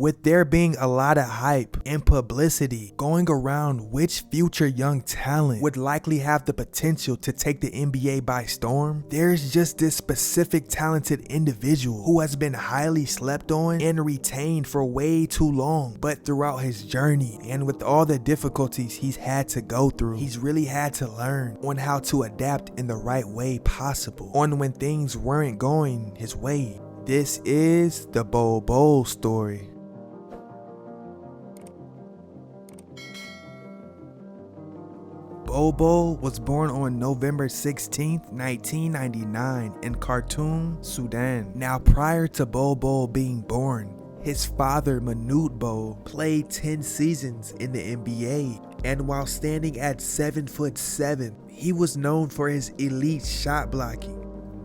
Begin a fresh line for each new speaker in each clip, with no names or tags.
with there being a lot of hype and publicity going around which future young talent would likely have the potential to take the NBA by storm, there's just this specific talented individual who has been highly slept on and retained for way too long. But throughout his journey and with all the difficulties he's had to go through, he's really had to learn on how to adapt in the right way possible on when things weren't going his way. This is the Bol Bol story. Bol Bol was born on November 16, 1999 in Khartoum, Sudan. Now prior to Bol Bol being born, his father Manute Bol played 10 seasons in the NBA, and while standing at 7'7", he was known for his elite shot blocking.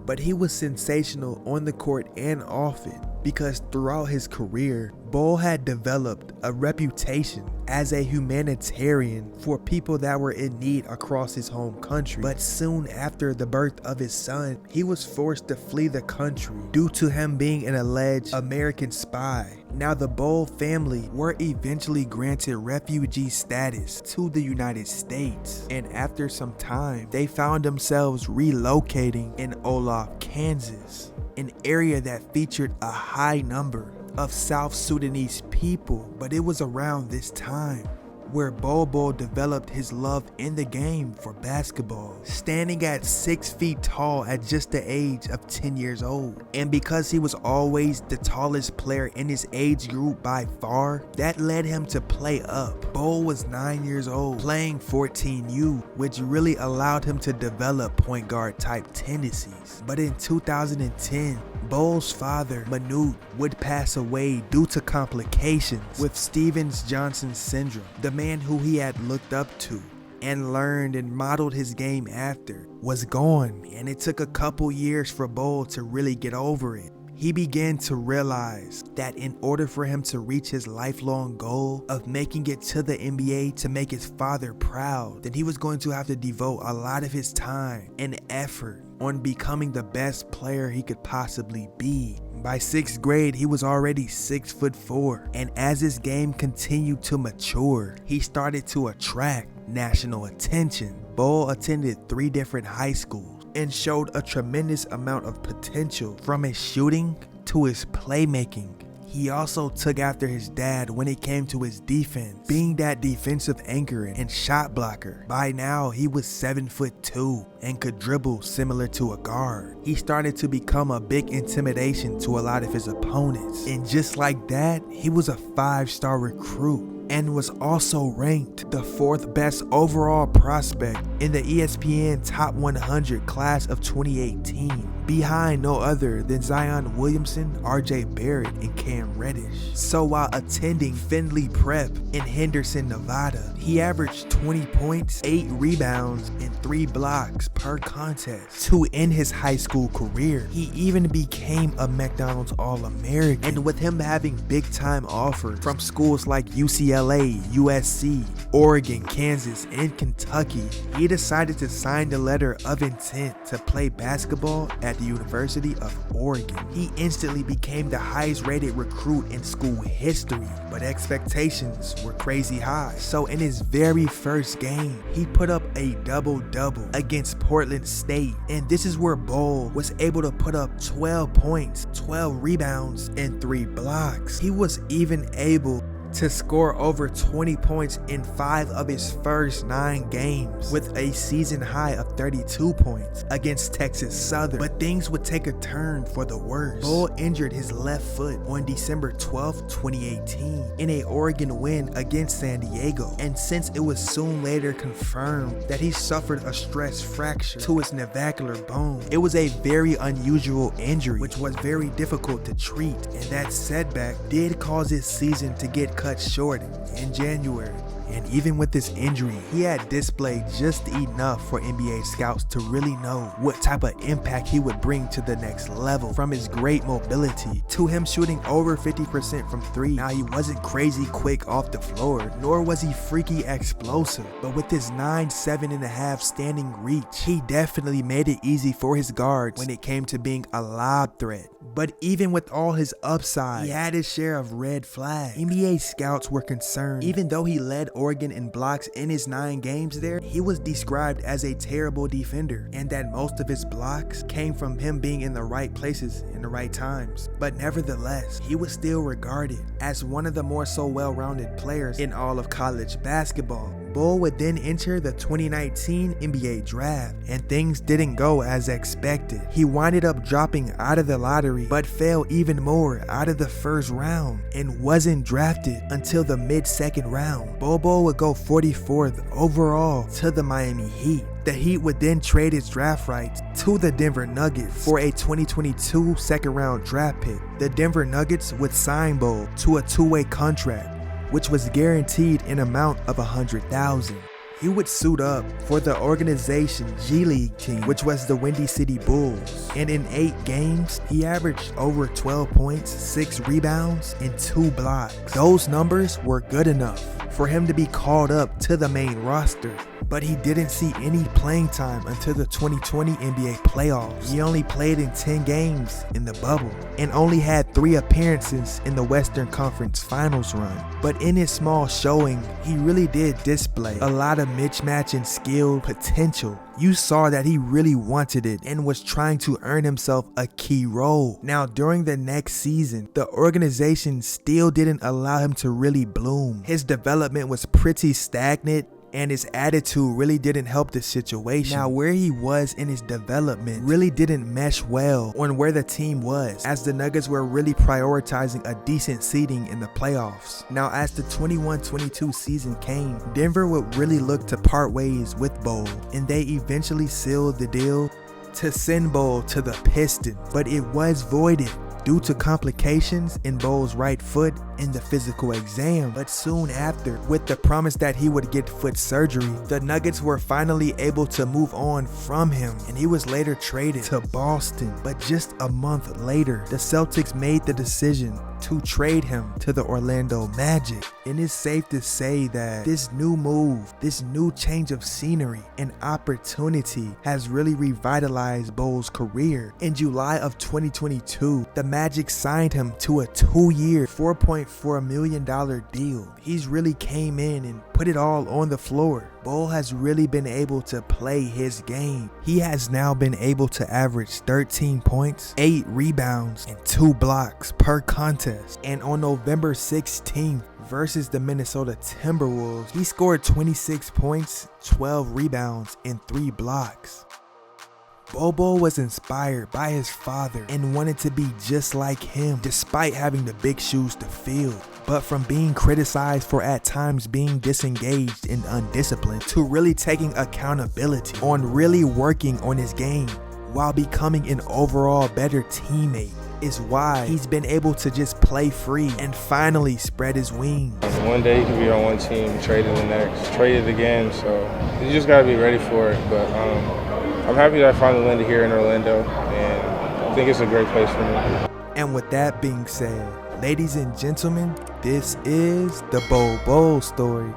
But he was sensational on the court and off it because throughout his career, Bol had developed a reputation as a humanitarian for people that were in need across his home country. But soon after the birth of his son, he was forced to flee the country due to him being an alleged American spy. Now the Bol family were eventually granted refugee status to the United States, and after some time, they found themselves relocating in Olaf, Kansas, an area that featured a high number of South Sudanese people. But it was around this time where Bol Bol developed his love in the game for basketball, standing at 6 feet tall at just the age of 10 years old. And because he was always the tallest player in his age group by far, that led him to play up. Bol was 9 years old, playing 14U, which really allowed him to develop point guard type tendencies. But in 2010, Bol's father, Manute, would pass away due to complications with Stevens-Johnson syndrome. The man who he had looked up to and learned and modeled his game after was gone, and it took a couple years for Bol to really get over it. He began to realize that in order for him to reach his lifelong goal of making it to the NBA to make his father proud, that he was going to have to devote a lot of his time and effort on becoming the best player he could possibly be. By 6th grade, he was already 6'4", and as his game continued to mature, he started to attract national attention. Bol attended 3 different high schools and showed a tremendous amount of potential from his shooting to his playmaking. He also took after his dad when it came to his defense, being that defensive anchor and shot blocker. By now, he was 7'2" and could dribble similar to a guard. He started to become a big intimidation to a lot of his opponents. And just like that, he was a 5-star recruit and was also ranked the 4th best overall prospect in the ESPN Top 100 class of 2018, behind no other than Zion Williamson, RJ Barrett, and Cam Reddish. So while attending Findlay Prep in Henderson, Nevada, he averaged 20 points, 8 rebounds, and 3 blocks per contest to end his high school career. He even became a McDonald's All-American, and with him having big-time offers from schools like UCLA, USC, Oregon, Kansas, and Kentucky, he decided to sign the letter of intent to play basketball at the University of Oregon. He instantly became the highest rated recruit in school history, but expectations were crazy high. So in his very first game, he put up a double-double against Portland State, and this is where Bol was able to put up 12 points, 12 rebounds, and 3 blocks. He was even able to score over 20 points in 5 of his first 9 games with a season high of 32 points against Texas Southern. But things would take a turn for the worse. Bol injured his left foot on December 12, 2018 in a Oregon win against San Diego, and since it was soon later confirmed that he suffered a stress fracture to his navicular bone, it was a very unusual injury which was very difficult to treat, and that setback did cause his season to get cut short in January. And even with this injury, he had displayed just enough for NBA scouts to really know what type of impact he would bring to the next level. From his great mobility to him shooting over 50% from 3. Now, he wasn't crazy quick off the floor, nor was he freaky explosive, but with his 9'7.5" standing reach, he definitely made it easy for his guards when it came to being a lob threat. But even with all his upside, he had his share of red flags. NBA scouts were concerned. Even though he led Oregon in blocks in his 9 games there, he was described as a terrible defender, and that most of his blocks came from him being in the right places in the right times. But nevertheless, he was still regarded as one of the more so well-rounded players in all of college basketball. Bull would then enter the 2019 NBA draft, and things didn't go as expected. He winded up dropping out of the lottery, but fell even more out of the first round and wasn't drafted until the mid-second round. Bull would go 44th overall to the Miami Heat. The Heat would then trade its draft rights to the Denver Nuggets for a 2022 second-round draft pick. The Denver Nuggets would sign Bull to a 2-way contract, which was guaranteed an amount of $100,000. He would suit up for the organization's G League team, which was the Windy City Bulls. And in 8 games, he averaged over 12 points, 6 rebounds, and 2 blocks. Those numbers were good enough for him to be called up to the main roster. But he didn't see any playing time until the 2020 NBA playoffs. He only played in 10 games in the bubble and only had 3 appearances in the Western Conference Finals run. But in his small showing, he really did display a lot of mismatch and skill potential. You saw that he really wanted it and was trying to earn himself a key role. Now, during the next season, the organization still didn't allow him to really bloom. His development was pretty stagnant, and his attitude really didn't help the situation. Now, where he was in his development really didn't mesh well on where the team was, as the Nuggets were really prioritizing a decent seeding in the playoffs. Now, as the 21-22 season came, Denver would really look to part ways with Bull, and they eventually sealed the deal to send Bull to the Pistons, but it was voided due to complications in Bull's right foot in the physical exam. But soon after, with the promise that he would get foot surgery, the Nuggets were finally able to move on from him, and he was later traded to Boston. But just a month later, the Celtics made the decision to trade him to the Orlando Magic. And it's safe to say that this new move, this new change of scenery and opportunity has really revitalized Bull's career. In July of 2022, the Magic signed him to a 2-year, $4.4 million deal. He's really came in and put it all on the floor. Bull has really been able to play his game. He has now been able to average 13 points, 8 rebounds, and 2 blocks per contest. And on November 16th versus the Minnesota Timberwolves, he scored 26 points, 12 rebounds, and 3 blocks. Bull was inspired by his father and wanted to be just like him, despite having the big shoes to fill. But from being criticized for at times being disengaged and undisciplined, to really taking accountability on really working on his game while becoming an overall better teammate, is why he's been able to just play free and finally spread his wings.
One day you can be on one team, traded the next, traded again, so you just gotta be ready for it. But I'm happy that I finally landed here in Orlando, and I think it's a great place for me.
And with that being said, ladies and gentlemen, this is the Bull story.